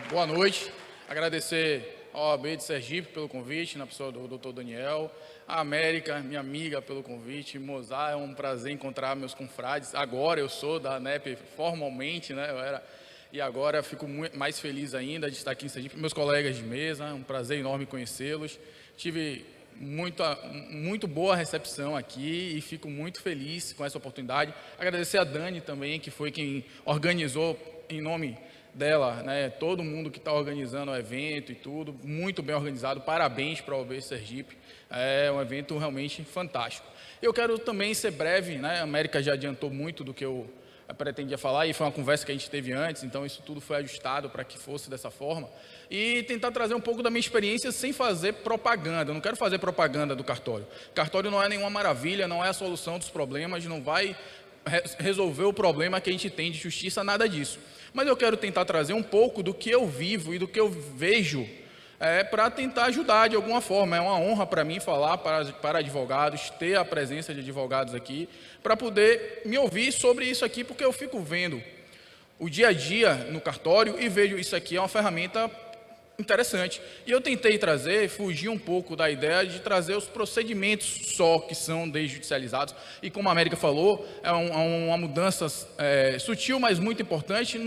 Boa noite. Agradecer ao OAB de Sergipe pelo convite, na pessoa do Dr. Daniel, a América, minha amiga, pelo convite, Mozart, é um prazer encontrar meus confrades. Agora eu sou da ANEP formalmente, né? E agora fico mais feliz ainda de estar aqui em Sergipe. Meus colegas de mesa, um prazer enorme conhecê-los. Tive muito boa recepção aqui e fico muito feliz com essa oportunidade. Agradecer a Dani também, que foi quem organizou em nome dela, né, todo mundo que está organizando o evento e tudo, muito bem organizado, parabéns para a OAB Sergipe, é um evento realmente fantástico. Eu quero também ser breve, né, a América já adiantou muito do que eu pretendia falar, e foi uma conversa que a gente teve antes, então isso tudo foi ajustado para que fosse dessa forma, e tentar trazer um pouco da minha experiência sem fazer propaganda. Eu não quero fazer propaganda do cartório. Cartório não é nenhuma maravilha, não é a solução dos problemas, não vai resolver o problema que a gente tem de justiça, nada disso. Mas eu quero tentar trazer um pouco do que eu vivo e do que eu vejo para tentar ajudar de alguma forma. É uma honra para mim falar para advogados, ter a presença de advogados aqui, para poder me ouvir sobre isso aqui, porque eu fico vendo o dia a dia no cartório e vejo isso aqui é uma ferramenta interessante. E eu tentei fugir um pouco da ideia de trazer os procedimentos só que são desjudicializados. E como a América falou, é uma mudança sutil, mas muito importante.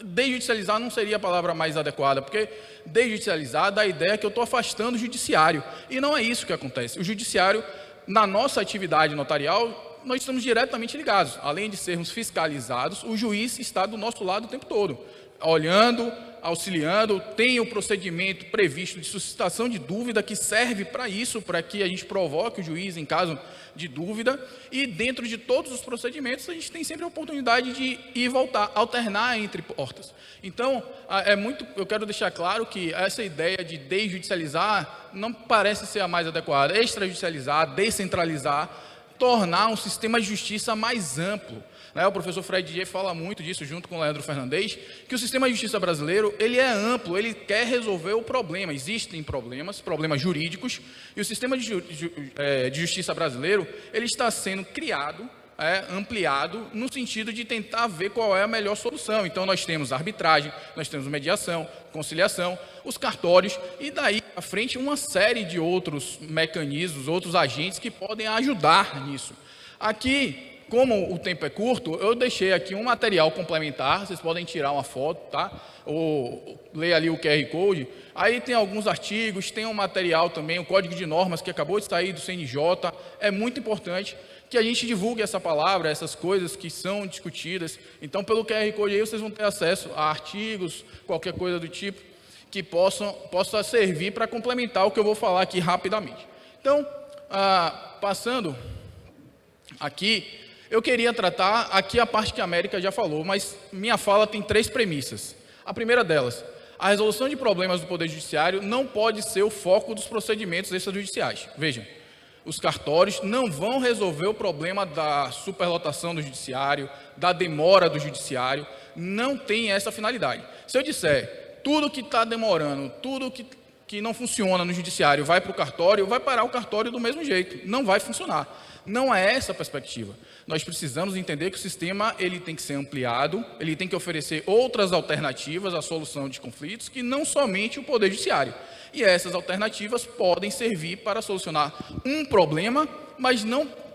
Desjudicializar não seria a palavra mais adequada, porque desjudicializar dá a ideia que eu estou afastando o judiciário. E não é isso que acontece. O judiciário, na nossa atividade notarial, nós estamos diretamente ligados. Além de sermos fiscalizados, o juiz está do nosso lado o tempo todo, olhando, auxiliando, tem o procedimento previsto de suscitação de dúvida que serve para isso, para que a gente provoque o juiz em caso de dúvida, e dentro de todos os procedimentos a gente tem sempre a oportunidade de ir e voltar, alternar entre portas. Então, eu quero deixar claro que essa ideia de desjudicializar não parece ser a mais adequada. Extrajudicializar, descentralizar, tornar um sistema de justiça mais amplo. O professor Fred Dier fala muito disso, junto com o Leandro Fernandes, que o sistema de justiça brasileiro ele é amplo, ele quer resolver o problema. Existem problemas jurídicos, e o sistema de justiça brasileiro ele está sendo criado, ampliado, no sentido de tentar ver qual é a melhor solução. Então, nós temos arbitragem, nós temos mediação, conciliação, os cartórios, e daí à frente uma série de outros mecanismos, outros agentes que podem ajudar nisso. Aqui, como o tempo é curto, eu deixei aqui um material complementar, vocês podem tirar uma foto, tá? Ou ler ali o QR Code. Aí tem alguns artigos, tem um material também, o Código de Normas que acabou de sair do CNJ. É muito importante que a gente divulgue essa palavra, essas coisas que são discutidas. Então, pelo QR Code aí, vocês vão ter acesso a artigos, qualquer coisa do tipo, que possa servir para complementar o que eu vou falar aqui rapidamente. Então, passando aqui, eu queria tratar aqui a parte que a América já falou, mas minha fala tem 3 premissas. A primeira delas, a resolução de problemas do Poder Judiciário não pode ser o foco dos procedimentos extrajudiciais. Vejam, os cartórios não vão resolver o problema da superlotação do Judiciário, da demora do Judiciário, não tem essa finalidade. Se eu disser tudo que está demorando, tudo que não funciona no Judiciário vai para o cartório, vai parar o cartório do mesmo jeito, não vai funcionar. Não é essa a perspectiva. Nós precisamos entender que o sistema ele tem que ser ampliado, ele tem que oferecer outras alternativas à solução de conflitos que não somente o Poder Judiciário. E essas alternativas podem servir para solucionar um problema, mas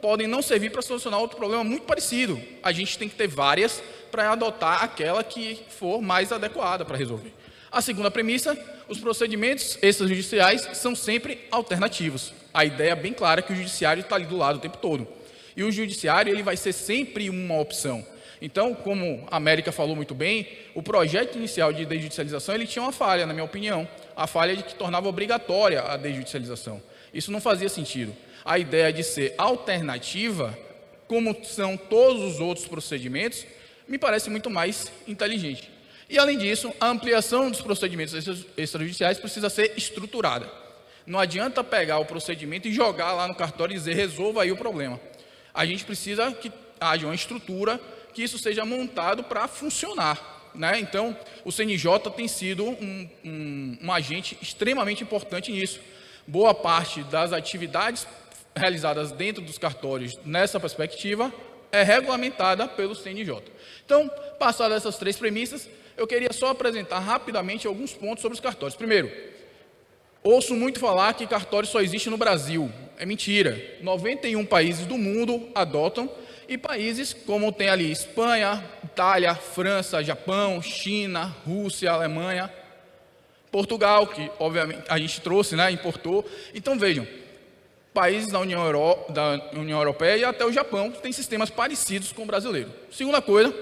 podem não servir para solucionar outro problema muito parecido. A gente tem que ter várias para adotar aquela que for mais adequada para resolver. A segunda premissa, os procedimentos extrajudiciais são sempre alternativos. A ideia é bem clara que o judiciário está ali do lado o tempo todo. E o judiciário ele vai ser sempre uma opção. Então, como a América falou muito bem, o projeto inicial de desjudicialização ele tinha uma falha, na minha opinião. A falha de que tornava obrigatória a desjudicialização. Isso não fazia sentido. A ideia de ser alternativa, como são todos os outros procedimentos, me parece muito mais inteligente. E, além disso, a ampliação dos procedimentos extrajudiciais precisa ser estruturada. Não adianta pegar o procedimento e jogar lá no cartório e dizer, resolva aí o problema. A gente precisa que haja uma estrutura, que isso seja montado para funcionar. Então, o CNJ tem sido um agente extremamente importante nisso. Boa parte das atividades realizadas dentro dos cartórios nessa perspectiva é regulamentada pelo CNJ. Então, passadas essas 3 premissas, Eu queria só apresentar rapidamente alguns pontos sobre os cartórios. Primeiro, ouço muito falar que cartório só existe no Brasil. É mentira. 91 países do mundo adotam, e países como tem ali Espanha, Itália, França, Japão, China, Rússia, Alemanha, Portugal, que obviamente a gente trouxe, né, importou. Então vejam, países da União Europeia e até o Japão têm sistemas parecidos com o brasileiro. Segunda coisa,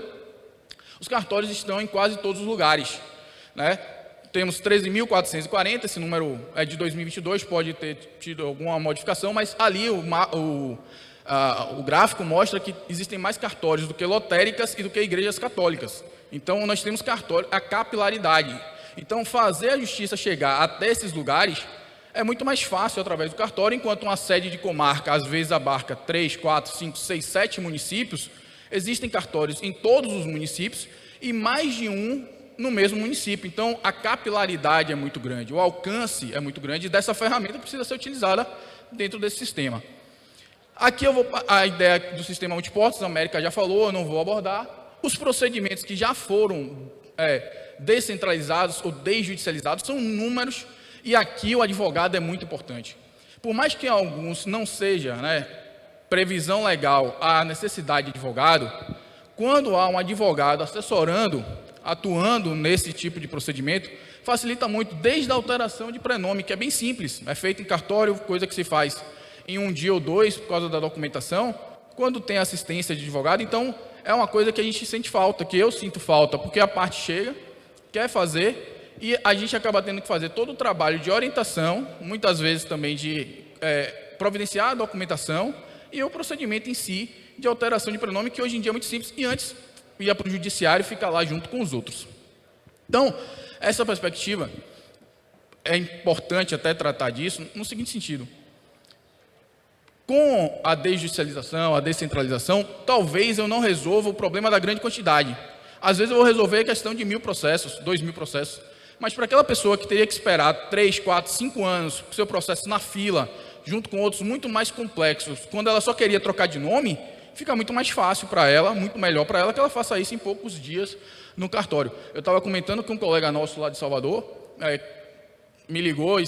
os cartórios estão em quase todos os lugares, né? Temos 13.440, esse número é de 2022, pode ter tido alguma modificação, mas ali o gráfico mostra que existem mais cartórios do que lotéricas e do que igrejas católicas. Então, nós temos cartório, a capilaridade. Então, fazer a justiça chegar até esses lugares é muito mais fácil através do cartório, enquanto uma sede de comarca, às vezes, abarca 3, 4, 5, 6, 7 municípios, existem cartórios em todos os municípios e mais de um no mesmo município. Então, a capilaridade é muito grande, o alcance é muito grande, e dessa ferramenta precisa ser utilizada dentro desse sistema. Aqui a ideia do sistema multiportas, a América já falou, eu não vou abordar. Os procedimentos que já foram descentralizados ou desjudicializados são números, e aqui o advogado é muito importante. Por mais que alguns não seja, previsão legal a necessidade de advogado, quando há um advogado assessorando, atuando nesse tipo de procedimento, facilita muito, desde a alteração de prenome, que é bem simples, é feito em cartório, coisa que se faz em um dia ou dois, por causa da documentação, quando tem assistência de advogado. Então, é uma coisa que a gente sente falta, que eu sinto falta, porque a parte chega, quer fazer, e a gente acaba tendo que fazer todo o trabalho de orientação, muitas vezes também de providenciar a documentação, e o procedimento em si de alteração de prenome, que hoje em dia é muito simples, e antes ia para o judiciário e ficar lá junto com os outros. Então, essa perspectiva, é importante até tratar disso no seguinte sentido: com a desjudicialização, a descentralização, talvez eu não resolva o problema da grande quantidade. Às vezes eu vou resolver a questão de 1.000 processos, 2.000 processos, mas para aquela pessoa que teria que esperar 3, 4, 5 anos para o seu processo na fila, junto com outros muito mais complexos, quando ela só queria trocar de nome, fica muito mais fácil para ela, muito melhor para ela, que ela faça isso em poucos dias no cartório. Eu estava comentando com um colega nosso lá de Salvador, me ligou,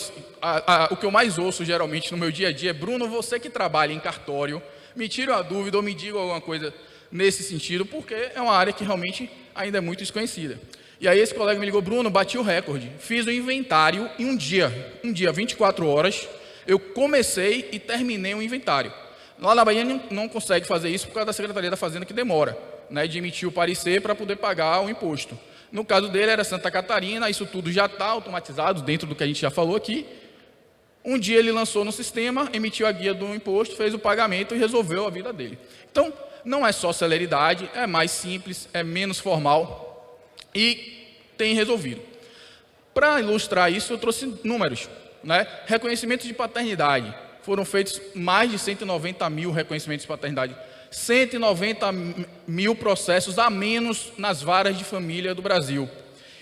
o que eu mais ouço geralmente no meu dia a dia é: Bruno, você que trabalha em cartório, me tire uma dúvida ou me diga alguma coisa nesse sentido, porque é uma área que realmente ainda é muito desconhecida. E aí esse colega me ligou: Bruno, bati o recorde, fiz o inventário em um dia, 24 horas, eu comecei e terminei o inventário. Lá na Bahia não consegue fazer isso por causa da Secretaria da Fazenda, que demora, de emitir o parecer para poder pagar o imposto. No caso dele era Santa Catarina, isso tudo já está automatizado dentro do que a gente já falou aqui. Um dia ele lançou no sistema, emitiu a guia do imposto, fez o pagamento e resolveu a vida dele. Então, não é só celeridade, é mais simples, é menos formal e tem resolvido. Para ilustrar isso, eu trouxe números. Reconhecimento de paternidade. Foram feitos mais de 190 mil reconhecimentos de paternidade. 190 mil processos a menos nas varas de família do Brasil.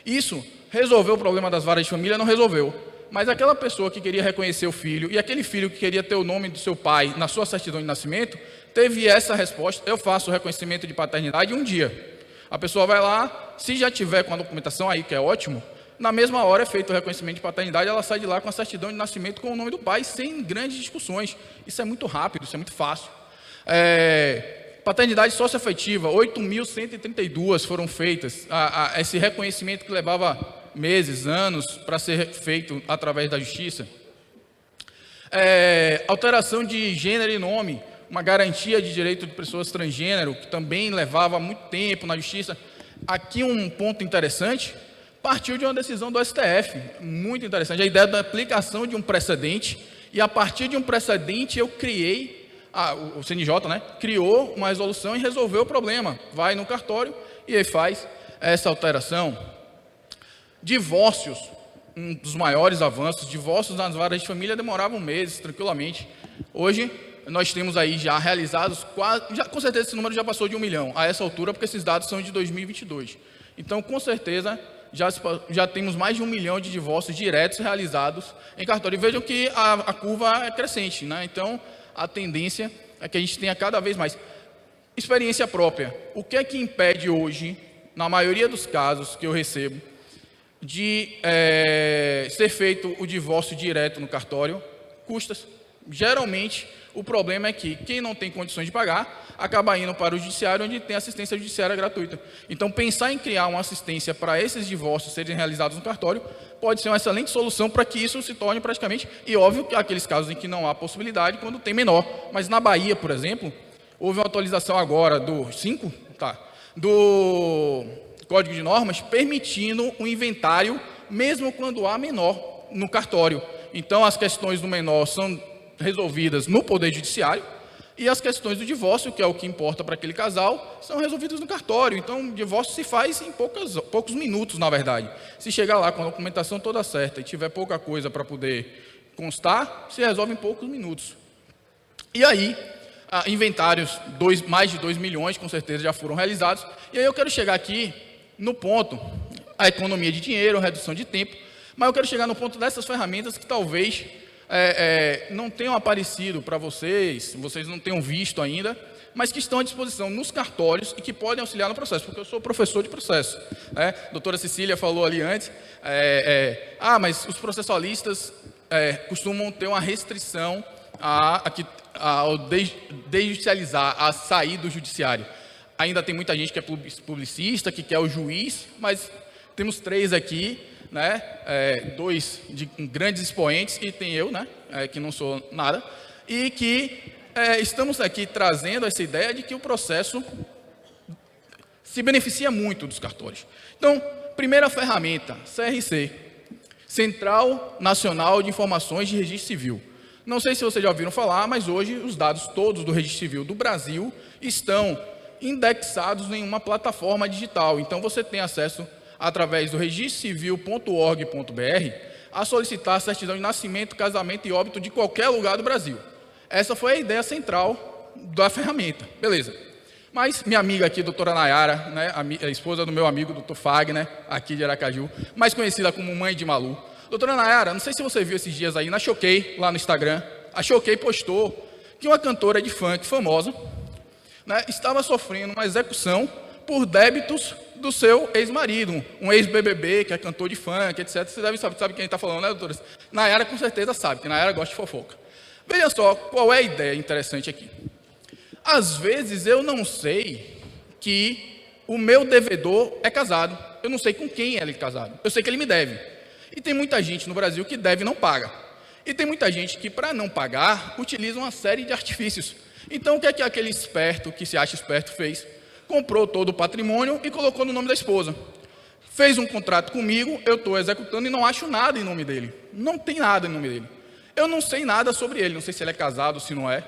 Isso resolveu o problema das varas de família? Não resolveu. Mas aquela pessoa que queria reconhecer o filho e aquele filho que queria ter o nome do seu pai na sua certidão de nascimento, teve essa resposta: eu faço o reconhecimento de paternidade em um dia. A pessoa vai lá, se já tiver com a documentação aí, que é ótimo, na mesma hora é feito o reconhecimento de paternidade, ela sai de lá com a certidão de nascimento com o nome do pai, sem grandes discussões. Isso é muito rápido, isso é muito fácil. Paternidade socioafetiva, 8.132 foram feitas. Esse reconhecimento que levava meses, anos para ser feito através da justiça. Alteração de gênero e nome, uma garantia de direito de pessoas transgênero, que também levava muito tempo na justiça. Aqui um ponto interessante: partiu de uma decisão do STF, muito interessante, a ideia da aplicação de um precedente, e a partir de um precedente eu criei, o CNJ, criou uma resolução e resolveu o problema. Vai no cartório e aí faz essa alteração. Divórcios, um dos maiores avanços, divórcios nas varas de família demoravam meses, tranquilamente. Hoje, nós temos aí já realizados, com certeza esse número já passou de 1 milhão, a essa altura, porque esses dados são de 2022. Então, com certeza, já temos mais de 1 milhão de divórcios diretos realizados em cartório. E vejam que a curva é crescente, Então, a tendência é que a gente tenha cada vez mais. Experiência própria. O que é que impede hoje na maioria dos casos que eu recebo, de ser feito o divórcio direto no cartório, custas. Geralmente, o problema é que quem não tem condições de pagar acaba indo para o judiciário, onde tem assistência judiciária gratuita. Então, pensar em criar uma assistência para esses divórcios serem realizados no cartório pode ser uma excelente solução para que isso se torne praticamente, e óbvio que há aqueles casos em que não há possibilidade, quando tem menor. Mas na Bahia, por exemplo, houve uma atualização agora do Código de Normas, permitindo o inventário, mesmo quando há menor no cartório. Então, as questões do menor são resolvidas no Poder Judiciário, e as questões do divórcio, que é o que importa para aquele casal, são resolvidas no cartório. Então, o divórcio se faz em poucos minutos, na verdade. Se chegar lá com a documentação toda certa e tiver pouca coisa para poder constar, se resolve em poucos minutos. E aí, inventários, mais de 2 milhões, com certeza, já foram realizados. E aí eu quero chegar aqui no ponto, a economia de dinheiro, a redução de tempo, mas eu quero chegar no ponto dessas ferramentas que talvez não tenham aparecido para vocês não tenham visto ainda, mas que estão à disposição nos cartórios e que podem auxiliar no processo, porque eu sou professor de processo. A doutora Cecília falou ali antes, mas os processualistas costumam ter uma restrição ao desjudicializar, a sair do judiciário. Ainda tem muita gente que é publicista, que quer o juiz, mas temos 3 aqui, né? 2 de grandes expoentes, e tem eu, né? Que não sou nada, e que estamos aqui trazendo essa ideia de que o processo se beneficia muito dos cartórios. Então, primeira ferramenta, CRC, Central Nacional de Informações de Registro Civil. Não sei se vocês já ouviram falar, mas hoje os dados todos do Registro Civil do Brasil estão indexados em uma plataforma digital. Então, você tem acesso, através do registrocivil.org.br, a solicitar a certidão de nascimento, casamento e óbito de qualquer lugar do Brasil. Essa foi a ideia central da ferramenta. Beleza. Mas minha amiga aqui, doutora Nayara, né, a esposa do meu amigo, doutor Fagner, aqui de Aracaju, mais conhecida como Mãe de Malu. Doutora Nayara, não sei se você viu esses dias aí na Choquei, lá no Instagram, a Choquei postou que uma cantora de funk famosa, né, estava sofrendo uma execução por débitos do seu ex-marido, um ex-BBB, que é cantor de funk, etc. Você deve saber quem está falando, né, doutora? Nayara com certeza sabe, que Nayara gosta de fofoca. Veja só, qual é a ideia interessante aqui. Às vezes eu não sei que o meu devedor é casado. Eu não sei com quem ele é casado. Eu sei que ele me deve. E tem muita gente no Brasil que deve e não paga. E tem muita gente que, para não pagar, utiliza uma série de artifícios. Então, o que é que aquele esperto, que se acha esperto, fez? Comprou todo o patrimônio e colocou no nome da esposa. Fez um contrato comigo, eu estou executando e não acho nada em nome dele. Não tem nada em nome dele. Eu não sei nada sobre ele, não sei se ele é casado, se não é.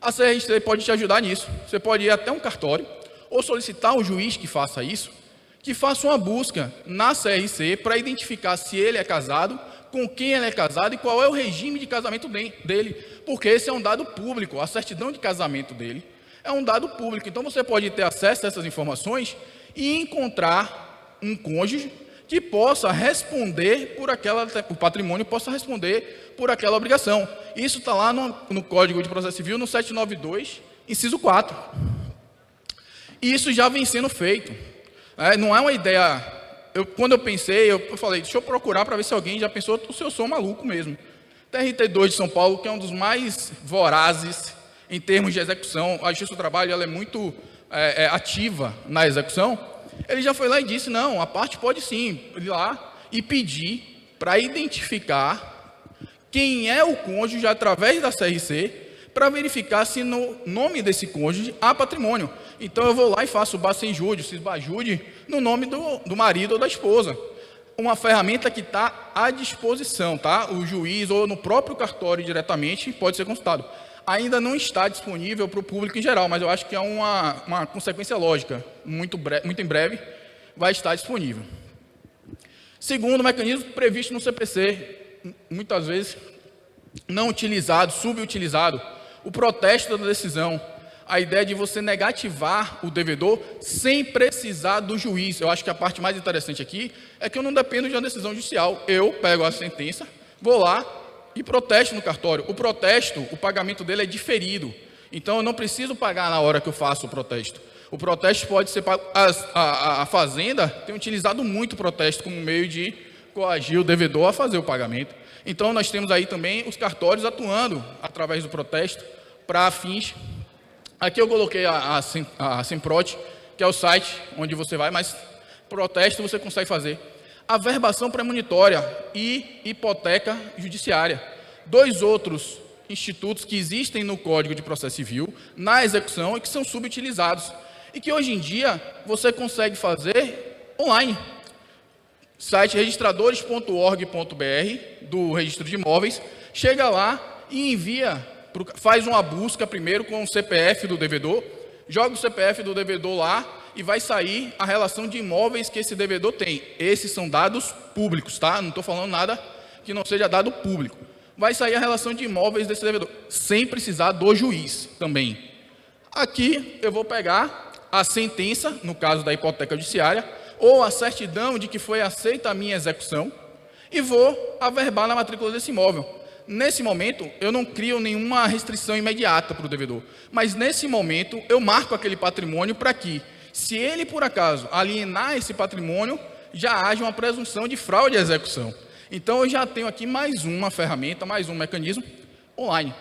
A CRC pode te ajudar nisso. Você pode ir até um cartório ou solicitar ao juiz que faça isso, que faça uma busca na CRC para identificar se ele é casado, com quem ele é casado e qual é o regime de casamento dele, porque esse é um dado público, a certidão de casamento dele é um dado público. Então você pode ter acesso a essas informações e encontrar um cônjuge que possa responder por o patrimônio possa responder por aquela obrigação. Isso está lá no Código de Processo Civil, no 792, inciso 4. E isso já vem sendo feito. Não é uma ideia... Quando eu pensei, eu falei, deixa eu procurar para ver se alguém já pensou, se eu sou maluco mesmo. TRT2 de São Paulo, que é um dos mais vorazes em termos de execução, a Justiça do Trabalho ela é muito ativa na execução, ele já foi lá e disse, não, a parte pode sim ir lá e pedir para identificar quem é o cônjuge através da CRC, para verificar se no nome desse cônjuge há patrimônio. Então eu vou lá e faço o bacenjúdio, cisbajude, no nome do marido ou da esposa. Uma ferramenta que está à disposição, tá? O juiz ou no próprio cartório diretamente pode ser consultado. Ainda não está disponível para o público em geral, mas eu acho que é uma consequência lógica. Muito em breve vai estar disponível. Segundo, mecanismo previsto no CPC, muitas vezes não utilizado, subutilizado, o protesto da decisão. A ideia de você negativar o devedor sem precisar do juiz. Eu acho que a parte mais interessante aqui é que eu não dependo de uma decisão judicial. Eu pego a sentença, vou lá e protesto no cartório. O protesto, o pagamento dele é diferido. Então, eu não preciso pagar na hora que eu faço o protesto. O protesto pode ser pago. A Fazenda tem utilizado muito o protesto como meio de coagir o devedor a fazer o pagamento. Então, nós temos aí também os cartórios atuando através do protesto para fins. Aqui eu coloquei a Semprot, que é o site onde você vai, mas protesto você consegue fazer. Averbação premonitória e hipoteca judiciária. 2 outros institutos que existem no Código de Processo Civil, na execução, e que são subutilizados. E que hoje em dia você consegue fazer online. Site registradores.org.br do Registro de Imóveis, chega lá e envia, faz uma busca primeiro com o CPF do devedor, joga o CPF do devedor lá e vai sair a relação de imóveis que esse devedor tem. Esses são dados públicos, tá? Não estou falando nada que não seja dado público. Vai sair a relação de imóveis desse devedor, sem precisar do juiz também. Aqui eu vou pegar a sentença, no caso da hipoteca judiciária, ou a certidão de que foi aceita a minha execução, e vou averbar na matrícula desse imóvel. Nesse momento, eu não crio nenhuma restrição imediata para o devedor, mas nesse momento eu marco aquele patrimônio para que, se ele por acaso alienar esse patrimônio, já haja uma presunção de fraude à execução. Então eu já tenho aqui mais uma ferramenta, mais um mecanismo online.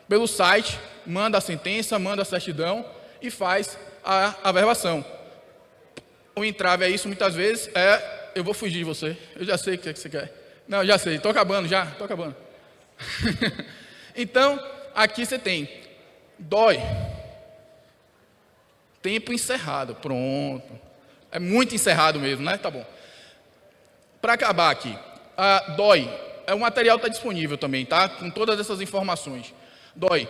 Pelo site, manda a sentença, manda a certidão e faz a averbação. O entrave é isso, muitas vezes, eu vou fugir de você, eu já sei o que você quer. Não, já sei, estou acabando já, estou acabando. Então, aqui você tem, dói, tempo encerrado, pronto. É muito encerrado mesmo, né? Tá bom. Para acabar aqui, dói, o material está disponível também, tá? Com todas essas informações. Dói.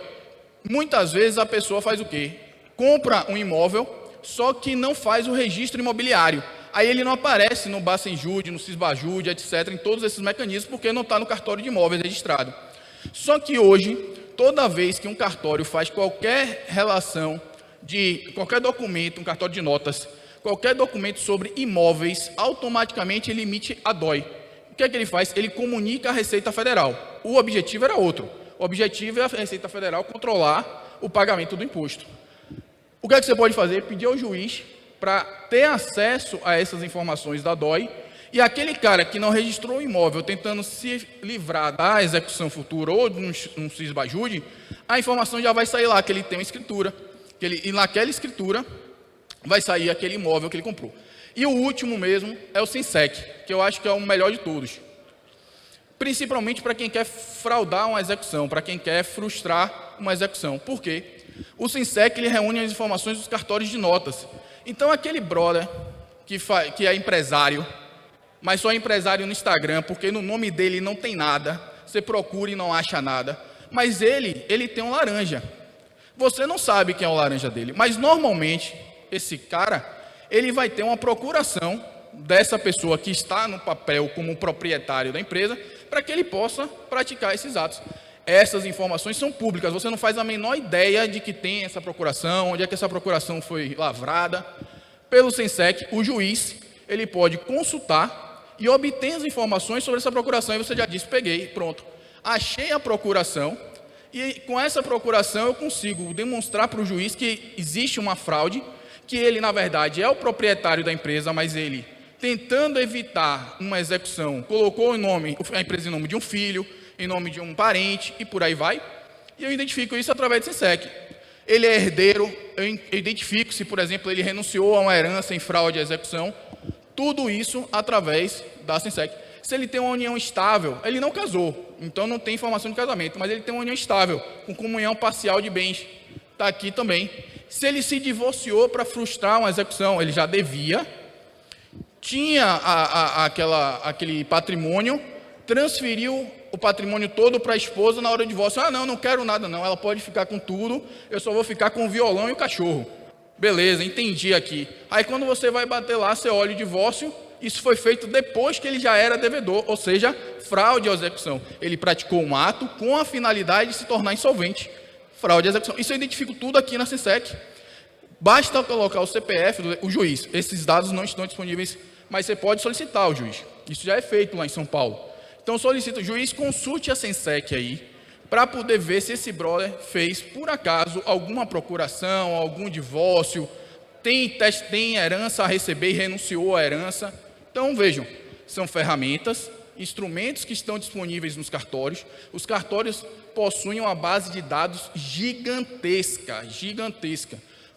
Muitas vezes a pessoa faz o quê? Compra um imóvel, só que não faz o registro imobiliário. Aí ele não aparece no Bacenjude, no Cisbajude, etc., em todos esses mecanismos, porque não está no cartório de imóveis registrado. Só que hoje, toda vez que um cartório faz qualquer relação de qualquer documento, um cartório de notas, qualquer documento sobre imóveis, automaticamente ele emite a DOI. O que é que ele faz? Ele comunica à Receita Federal. O objetivo era outro. O objetivo é a Receita Federal controlar o pagamento do imposto. O que é que você pode fazer? Pedir ao juiz para ter acesso a essas informações da DOI, e aquele cara que não registrou o imóvel tentando se livrar da execução futura ou de um cisbajude, a informação já vai sair lá, que ele tem uma escritura, e naquela escritura vai sair aquele imóvel que ele comprou. E o último mesmo é o SINSEC, que eu acho que é o melhor de todos. Principalmente para quem quer fraudar uma execução, para quem quer frustrar uma execução. Por quê? O SINSEC ele reúne as informações dos cartórios de notas. Então, aquele brother que é empresário, mas só é empresário no Instagram, porque no nome dele não tem nada, você procura e não acha nada, mas ele tem um laranja. Você não sabe quem é o laranja dele, mas normalmente, esse cara, ele vai ter uma procuração dessa pessoa que está no papel como proprietário da empresa, para que ele possa praticar esses atos. Essas informações são públicas, você não faz a menor ideia de que tem essa procuração, onde é que essa procuração foi lavrada. Pelo SINSEC, o juiz ele pode consultar e obter as informações sobre essa procuração, e você já disse, peguei, pronto. Achei a procuração, e com essa procuração eu consigo demonstrar para o juiz que existe uma fraude, que ele, na verdade, é o proprietário da empresa, mas ele, tentando evitar uma execução, colocou a empresa em nome de um filho, em nome de um parente, e por aí vai, e eu identifico isso através do SINSEC. Ele é herdeiro, eu identifico se, por exemplo, ele renunciou a uma herança em fraude à execução, tudo isso através da SINSEC. Se ele tem uma união estável, ele não casou, então não tem informação de casamento, mas ele tem uma união estável, com comunhão parcial de bens, está aqui também. Se ele se divorciou para frustrar uma execução, ele já devia, tinha aquele patrimônio, transferiu o patrimônio todo para a esposa na hora do divórcio. Não quero nada não, ela pode ficar com tudo, eu só vou ficar com o violão e o cachorro. Beleza, entendi aqui. Aí quando você vai bater lá, você olha o divórcio, isso foi feito depois que ele já era devedor, ou seja, fraude à execução. Ele praticou um ato com a finalidade de se tornar insolvente. Fraude à execução. Isso eu identifico tudo aqui na SINSEC. Basta colocar o CPF do juiz. Esses dados não estão disponíveis, mas você pode solicitar ao juiz. Isso já é feito lá em São Paulo. Então, solicito, juiz, consulte a SINSEC aí, para poder ver se esse brother fez, por acaso, alguma procuração, algum divórcio, tem herança a receber e renunciou à herança. Então, vejam, são ferramentas, instrumentos que estão disponíveis nos cartórios. Os cartórios possuem uma base de dados gigantesca.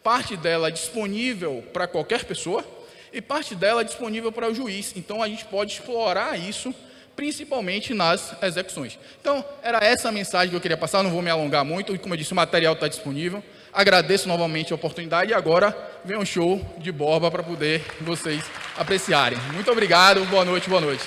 Parte dela é disponível para qualquer pessoa e parte dela é disponível para o juiz. Então, a gente pode explorar isso, principalmente nas execuções. Então, era essa a mensagem que eu queria passar, não vou me alongar muito, e como eu disse, o material está disponível. Agradeço novamente a oportunidade e agora vem um show de Borba para poder vocês apreciarem. Muito obrigado, boa noite, boa noite.